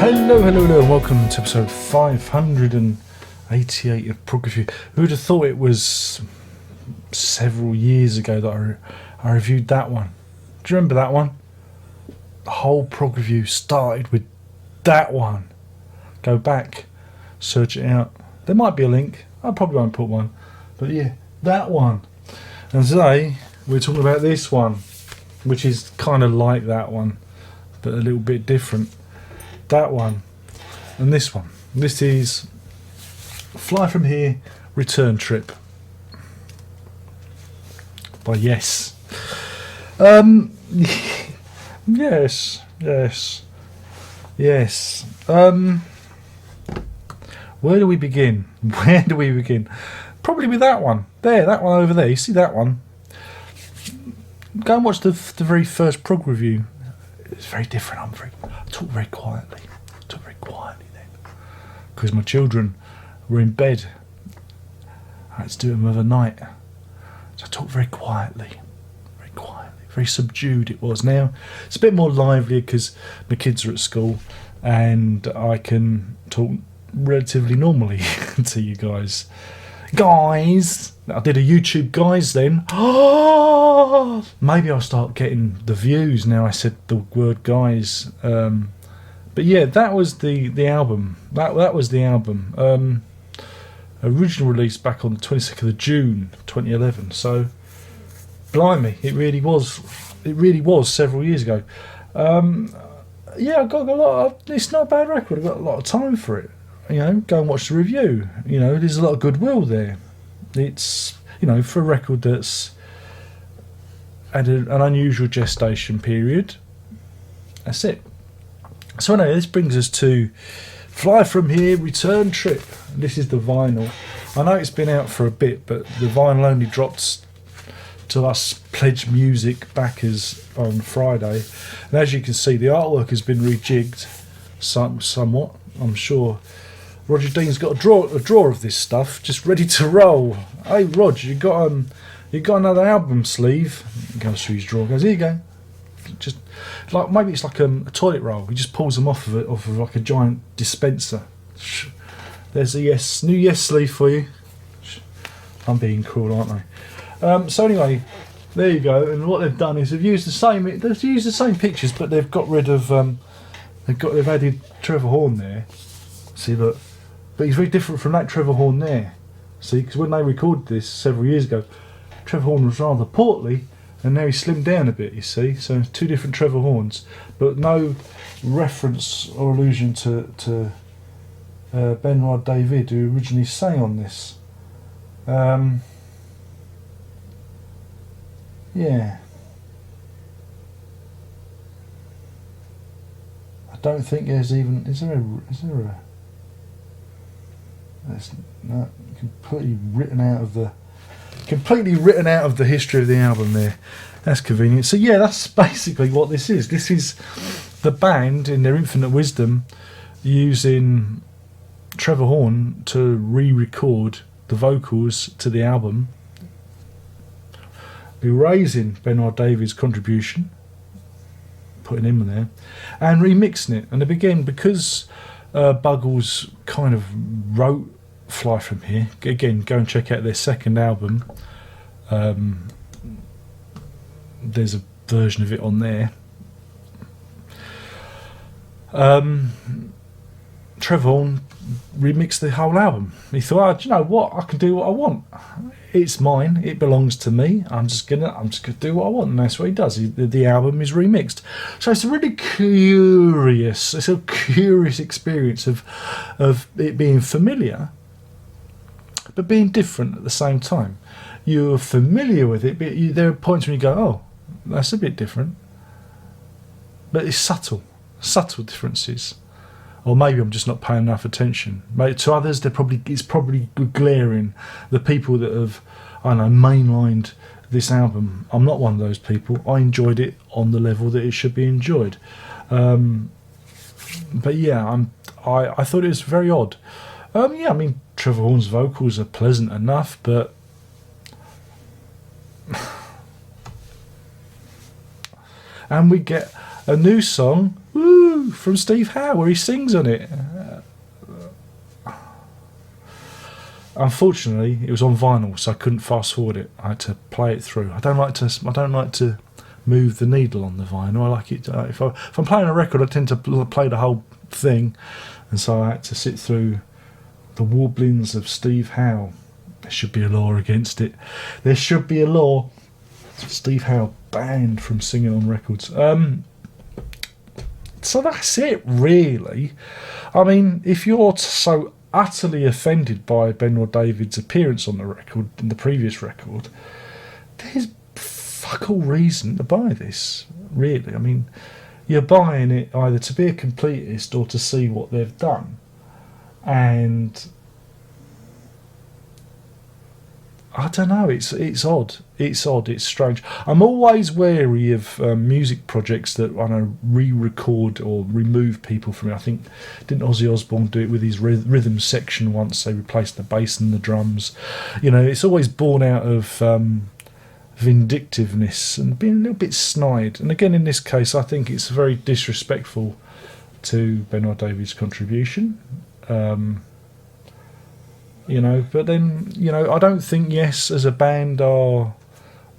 Hello, and welcome to episode 588 of Prog Review. Who would have thought it was several years ago that I reviewed that one? Do you remember that one? The whole Prog Review started with that one. Go back, search it out. There might be a link. I probably won't put one. But yeah, that one. And today, we're talking about this one, which is kind of like that one, but a little bit different. That one and this one. This is Fly From Here, Return Trip by Yes. Yes. Where do we begin? Probably with that one. That one over there. You see that one? Go and watch the very first Prog Review. It's very different. I talk very quietly. Then. Because my children were in bed. I had to do them overnight. So I talk very quietly. Very subdued it was. Now, it's a bit more lively because my kids are at school and I can talk relatively normally to you guys. Guys! I did a YouTube guys then. Maybe I'll start getting the views now I said the word guys. But yeah, that was the album. That was the album. Original release back on the 22nd of June 2011. So, blimey, it really was several years ago. Yeah, I got a lot of, it's not a bad record. I've got a lot of time for it. You know, go and watch the review. You know, there's a lot of goodwill there. It's, you know, for a record that's had an unusual gestation period. That's it. So anyway, this brings us to Fly From Here, Return Trip. This is the vinyl. I know it's been out for a bit, but the vinyl only dropped to us Pledge Music backers on Friday. And as you can see, the artwork has been rejigged somewhat. I'm sure Roger Dean's got a drawer of this stuff, just ready to roll. Hey, Rog, you got another album sleeve? He goes through his drawer, goes, here you go. Just like maybe it's like a toilet roll. He just pulls them off of like a giant dispenser. There's a new Yes sleeve for you. I'm being cruel, aren't I? So anyway, there you go. And what they've done is they've used the same pictures, but they've got rid of they've added Trevor Horn there. See, look, but he's very different from that Trevor Horn there. See, because when they recorded this several years ago, Trevor Horn was rather portly, and now he's slimmed down a bit. You see, so two different Trevor Horns, but no reference or allusion to Ben Rod David, who originally sang on this. Yeah. I don't think there's even... Is there a... That's not completely written out of the history of the album there. That's convenient. So yeah, that's basically what this is. This is the band in their infinite wisdom using Trevor Horn to re-record the vocals to the album, erasing Bernard David's contribution, putting him in there, and remixing it. And again, because Buggles kind of wrote Fly From Here, again, go and check out their second album. There's a version of it on there. Trevor Horn remixed the whole album. He thought, do you know what? I can do what I want. It's mine. It belongs to me. I'm just gonna do what I want, and that's what he does. The album is remixed. So it's a really curious. It's a curious experience of it being familiar, but being different at the same time. You're familiar with it, but there are points when you go, "Oh, that's a bit different." But it's subtle differences. Or maybe I'm just not paying enough attention. Maybe to others, it's probably glaring. The people that have, I don't know, mainlined this album. I'm not one of those people. I enjoyed it on the level that it should be enjoyed. But yeah, I thought it was very odd. Yeah, I mean, Trevor Horn's vocals are pleasant enough, but and we get a new song. Woo! No, from Steve Howe, where he sings on it. Unfortunately, it was on vinyl, so I couldn't fast forward it. I had to play it through. I don't like to move the needle on the vinyl. I like it. If I'm playing a record, I tend to play the whole thing, and so I had to sit through the warblings of Steve Howe. There should be a law against it. There should be a law. Steve Howe banned from singing on records. So that's it, really. I mean, if you're so utterly offended by Benoit David's appearance on the record, in the previous record, there's fuck all reason to buy this, really. I mean, you're buying it either to be a completist or to see what they've done. And I don't know, it's odd. It's odd, it's strange. I'm always wary of music projects that I know re-record or remove people from it. I think, didn't Ozzy Osbourne do it with his rhythm section once? They replaced the bass and the drums. You know, it's always born out of vindictiveness and being a little bit snide. And again, in this case, I think it's very disrespectful to Benoit David's contribution. You know, but then, you know, I don't think Yes as a band are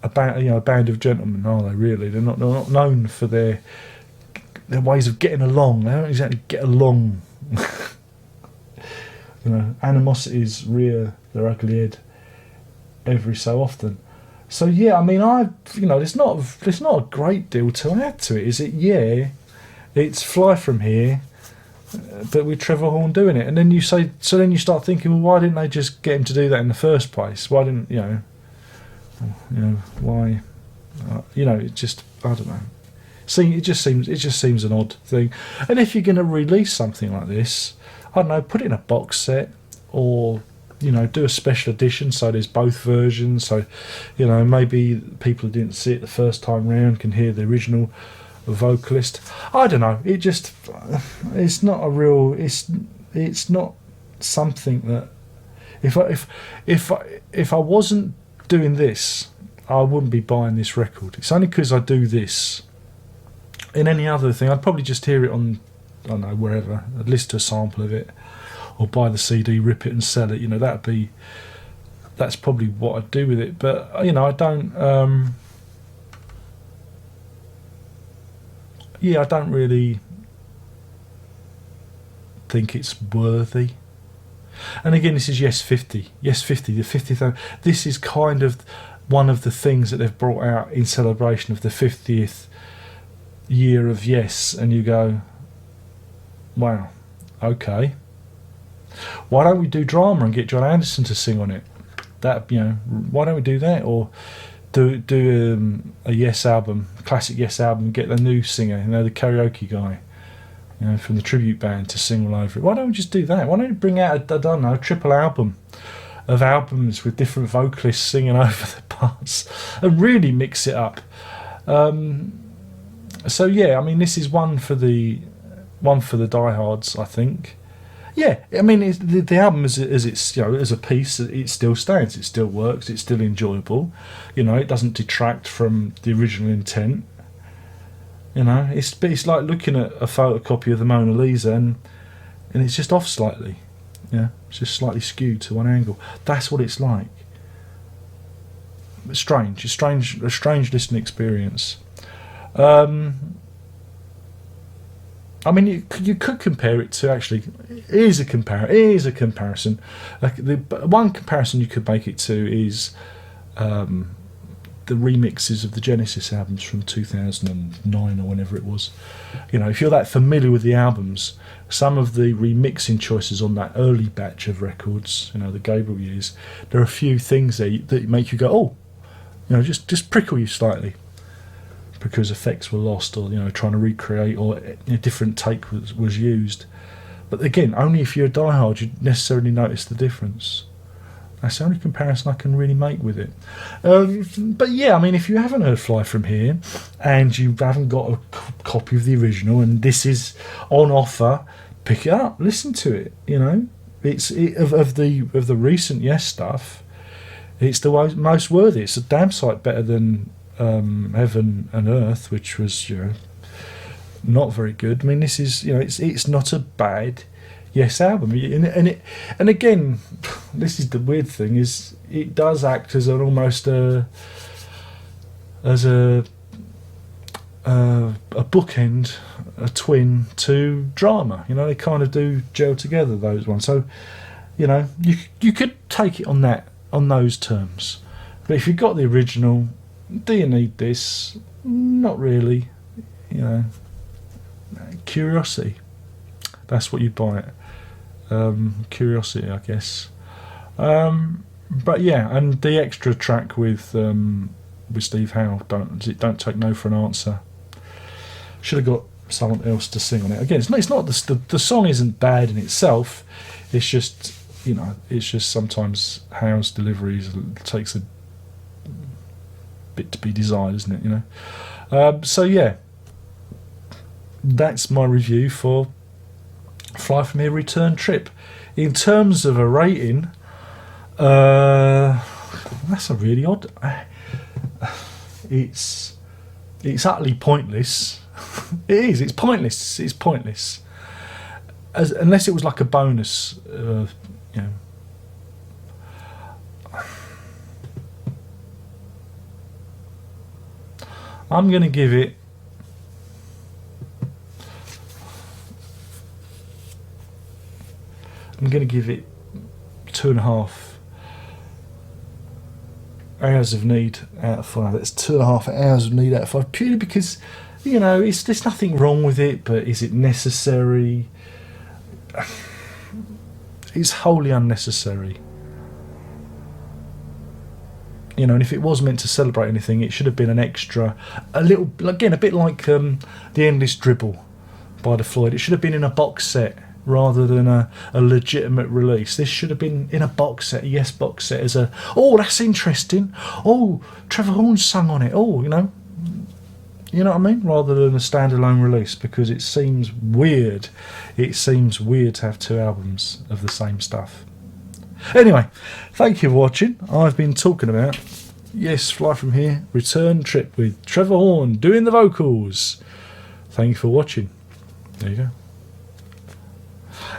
a band of gentlemen, are they? Really, they're not known for their ways of getting along. They don't exactly get along. You know, animosities rear their ugly head every so often. So yeah, I mean, there's not a great deal to add to it, is it? Yeah, it's Fly From Here, but with Trevor Horn doing it, and then you start thinking, well, why didn't they just get him to do that in the first place? Why didn't why? It just, I don't know. See, it just seems an odd thing. And if you're going to release something like this, I don't know, put it in a box set, or do a special edition so there's both versions. So, maybe people who didn't see it the first time round can hear the original vocalist. I don't know. It's not a real. It's not something that if I wasn't doing this, I wouldn't be buying this record. It's only because I do this. In any other thing, I'd probably just hear it on, I don't know, wherever. I'd listen to a sample of it, or buy the CD, rip it, and sell it. That's probably what I'd do with it. But I don't. I don't really think it's worthy. And again, this is Yes 50. Yes 50, the 50th. This is kind of one of the things that they've brought out in celebration of the 50th year of Yes. And you go, wow, okay. Why don't we do drama and get John Anderson to sing on it? Why don't we do that? Or do a Yes album, classic Yes album, get the new singer, the karaoke guy, from the tribute band to sing all over it. Why don't we just do that? Why don't we bring out a triple album of albums with different vocalists singing over the parts and really mix it up? So yeah, I mean, this is one for the diehards, I think. Yeah, I mean, the album as it's as a piece, it still stands, it still works, it's still enjoyable. It doesn't detract from the original intent. It's like looking at a photocopy of the Mona Lisa and it's just off slightly. Yeah, it's just slightly skewed to one angle. That's what it's like. It's strange. It's a strange listening experience. I mean, you could compare it to, actually, it is a comparison. Like one comparison you could make it to is the remixes of the Genesis albums from 2009 or whenever it was. If you're that familiar with the albums, some of the remixing choices on that early batch of records, the Gabriel years, there are a few things there that make you go, oh, just prickle you slightly, because effects were lost, or trying to recreate, or a different take was used. But again, only if you're a diehard you'd necessarily notice the difference. That's the only comparison I can really make with it. But yeah, I mean, if you haven't heard Fly From Here and you haven't got a copy of the original and this is on offer, pick it up, listen to it. It's of the recent Yes stuff, it's the most worthy. It's a damn sight better than Heaven and Earth, which was not very good. I mean, this is, you know, it's not a bad Yes album, and again, this is the weird thing, is it does act as an almost as a bookend, a twin to Drama. You know, they kind of do gel together, those ones. So, you know, you could take it on those terms. But if you've got the original, do you need this? Not really. You know, curiosity. That's what you'd buy it. Curiosity, I guess. But yeah, and the extra track with Steve Howe, don't take no for an answer. Should have got someone else to sing on it. Again, it's not the song isn't bad in itself. It's just, you know, it's just sometimes Howe's delivery takes a bit to be desired, isn't it? You know. So yeah, that's my review for Fly From Here Return Trip. In terms of a rating, that's a really odd. It's utterly pointless. It is. It's pointless. It's pointless. Unless it was like a bonus, you know. I'm going to give it. I'm going to give it 2.5 hours of need out of 5. That's 2.5 hours of need out of 5, purely because, you know, there's nothing wrong with it, but is it necessary? It's wholly unnecessary. You know, and if it was meant to celebrate anything, it should have been an extra, a little, again, a bit like The Endless Dribble by the Floyd. It should have been in a box set rather than a legitimate release. This should have been in a box set, a Yes box set, as oh, that's interesting. Oh, Trevor Horn sung on it. Oh, you know what I mean? Rather than a standalone release, because it seems weird. It seems weird to have 2 albums of the same stuff. Anyway, thank you for watching. I've been talking about Yes, Fly From Here Return Trip with Trevor Horn doing the vocals. Thank you for watching. There you go.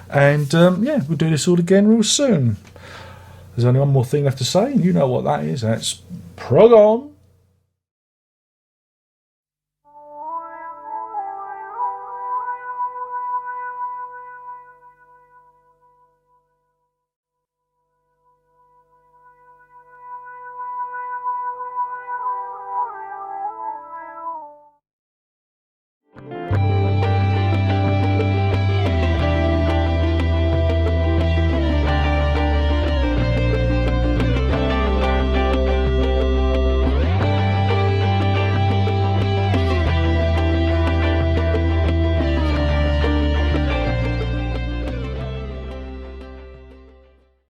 And yeah, we'll do this all again real soon. There's only one more thing left to say, and you know what that is. That's Prog on.